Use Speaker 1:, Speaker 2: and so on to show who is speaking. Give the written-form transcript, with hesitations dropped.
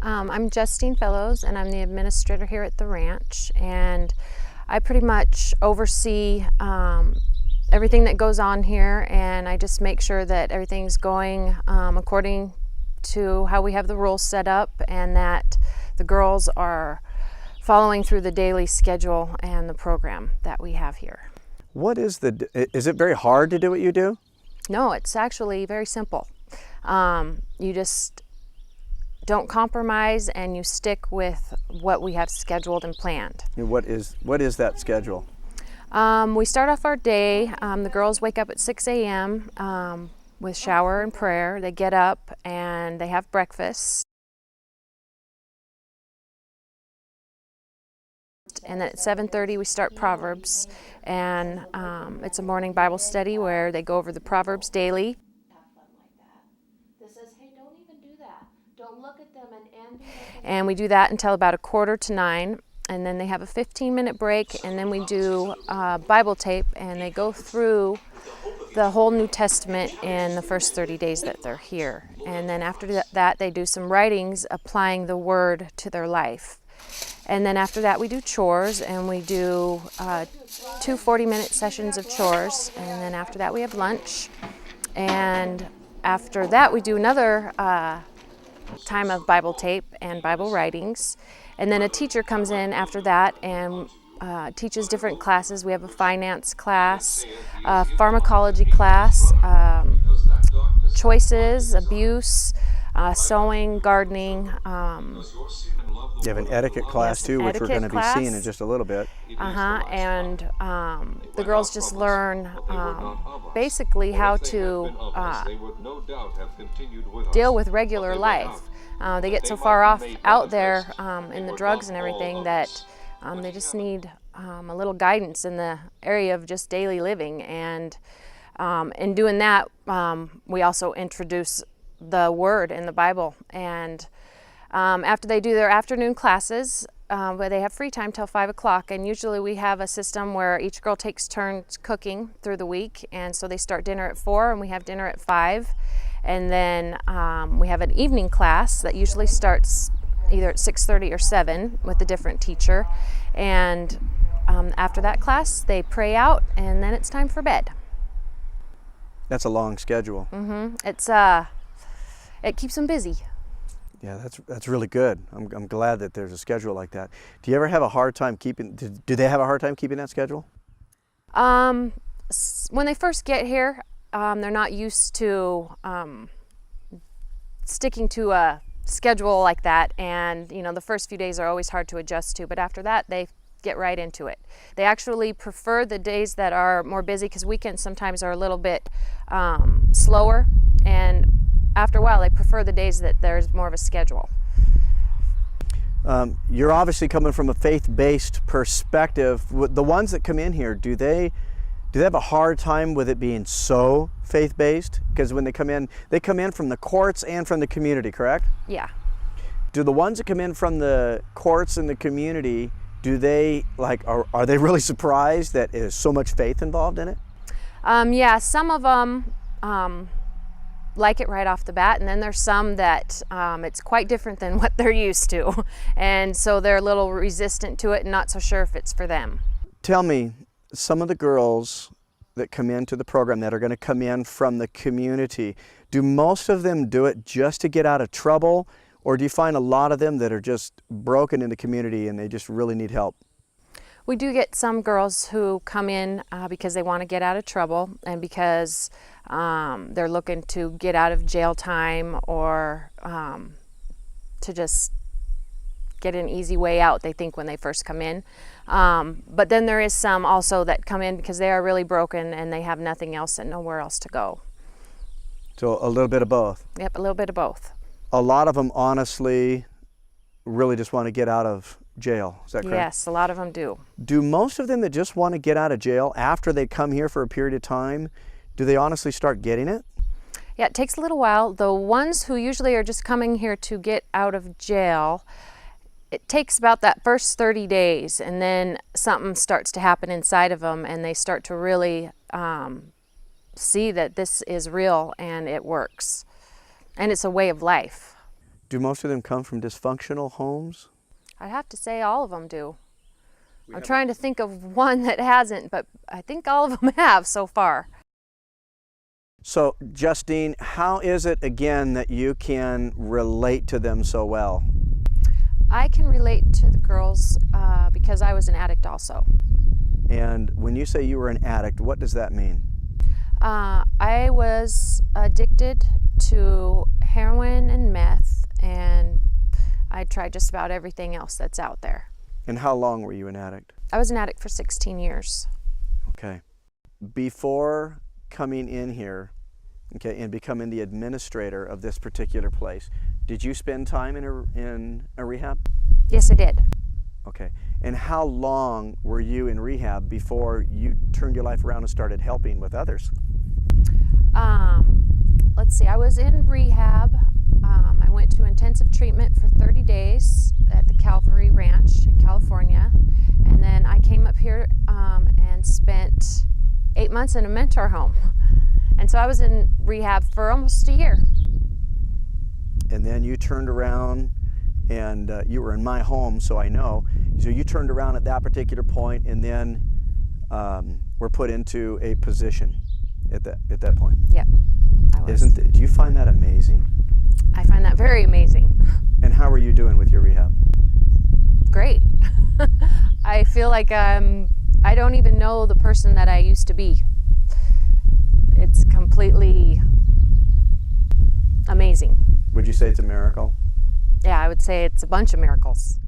Speaker 1: I'm Justine Fellows, and I'm the administrator here at the ranch, and I pretty much oversee everything that goes on here, and I just make sure that everything's going according to how we have the rules set up, and that the girls are following through the daily schedule and the program that we have here.
Speaker 2: Is it very hard to do what you do?
Speaker 1: No, it's actually very simple. You just don't compromise, and you stick with what we have scheduled and planned.
Speaker 2: What is that schedule?
Speaker 1: We start off our day. The girls wake up at 6 a.m. With shower and prayer. They get up and they have breakfast. And then at 7:30 we start Proverbs, and it's a morning Bible study where they go over the Proverbs daily. And we do that until about 8:45, and then they have a 15-minute break, and then we do Bible tape, and they go through the whole New Testament in the first 30 days that they're here. And then after that, they do some writings applying the Word to their life. And then after that, we do chores, and we do 2 40-minute sessions of chores, and then after that we have lunch. And after that, we do another time of Bible tape and Bible writings, and then a teacher comes in after that and teaches different classes. We have a finance class, a pharmacology class, choices, abuse, sewing, gardening.
Speaker 2: You have an etiquette class too, which we're going to be seeing in just a little bit.
Speaker 1: And the girls just learn basically how to deal with regular life. They get so far out there in the drugs and everything that they just need a little guidance in the area of just daily living. And in doing that, we also introduce the Word in the Bible. And after they do their afternoon classes, where they have free time till 5 o'clock, and usually we have a system where each girl takes turns cooking through the week, and so they start dinner at 4 and we have dinner at 5, and then we have an evening class that usually starts either at 6:30 or 7 with a different teacher, and after that class they pray out, and then it's time for bed.
Speaker 2: That's a long schedule.
Speaker 1: It keeps them busy.
Speaker 2: Yeah, that's really good. I'm glad that there's a schedule like that. Do you ever have a hard time keeping? Do they have a hard time keeping that schedule?
Speaker 1: When they first get here, they're not used to sticking to a schedule like that, and the first few days are always hard to adjust to. But after that, they get right into it. They actually prefer the days that are more busy, because weekends sometimes are a little bit slower, and after a while, they prefer the days that there's more of a schedule.
Speaker 2: You're obviously coming from a faith-based perspective. The ones that come in here, do they have a hard time with it being so faith-based? Because when they come in from the courts and from the community, correct?
Speaker 1: Yeah.
Speaker 2: Do the ones that come in from the courts and the community, are they really surprised that there's so much faith involved in it?
Speaker 1: Yeah, some of them like it right off the bat, and then there's some that it's quite different than what they're used to, and so they're a little resistant to it and not so sure if it's for them.
Speaker 2: Tell me, some of the girls that come into the program that are going to come in from the community, do most of them do it just to get out of trouble, or do you find a lot of them that are just broken in the community and they just really need help?
Speaker 1: We do get some girls who come in because they want to get out of trouble, and because they're looking to get out of jail time, or to just get an easy way out, they think, when they first come in. But then there is some also that come in because they are really broken and they have nothing else and nowhere else to go.
Speaker 2: So a little bit of both?
Speaker 1: Yep, a little bit of both.
Speaker 2: A lot of them honestly really just want to get out of jail, is that correct?
Speaker 1: Yes, a lot of them do.
Speaker 2: Do most of them that just want to get out of jail, after they come here for a period of time, do they honestly start getting it?
Speaker 1: Yeah, it takes a little while. The ones who usually are just coming here to get out of jail, it takes about that first 30 days, and then something starts to happen inside of them, and they start to really see that this is real and it works. And it's a way of life.
Speaker 2: Do most of them come from dysfunctional homes?
Speaker 1: I'd have to say all of them do. I'm trying to think of one that hasn't, but I think all of them have so far.
Speaker 2: So, Justine, how is it again that you can relate to them so well?
Speaker 1: I can relate to the girls because I was an addict also.
Speaker 2: And when you say you were an addict, what does that mean?
Speaker 1: I was addicted to heroin and meth, and I tried just about everything else that's out there.
Speaker 2: And how long were you an addict?
Speaker 1: I was an addict for 16 years.
Speaker 2: Okay. Before coming in here, okay, and becoming the administrator of this particular place, did you spend time in a rehab?
Speaker 1: Yes, I did.
Speaker 2: Okay. And how long were you in rehab before you turned your life around and started helping with others?
Speaker 1: Let's see, I was in rehab. I went to intensive treatment for 30 days at the Calvary Ranch in California. And then I came up here and spent 8 months in a mentor home. And so I was in rehab for almost a year.
Speaker 2: And then you turned around and you were in my home, so I know. So you turned around at that particular point and then were put into a position at that point.
Speaker 1: Yep, I was.
Speaker 2: Do you find that amazing?
Speaker 1: I find that very amazing.
Speaker 2: And how are you doing with your rehab?
Speaker 1: Great. I feel like I don't even know the person that I used to be. It's completely amazing.
Speaker 2: Would you say it's a miracle?
Speaker 1: Yeah, I would say it's a bunch of miracles.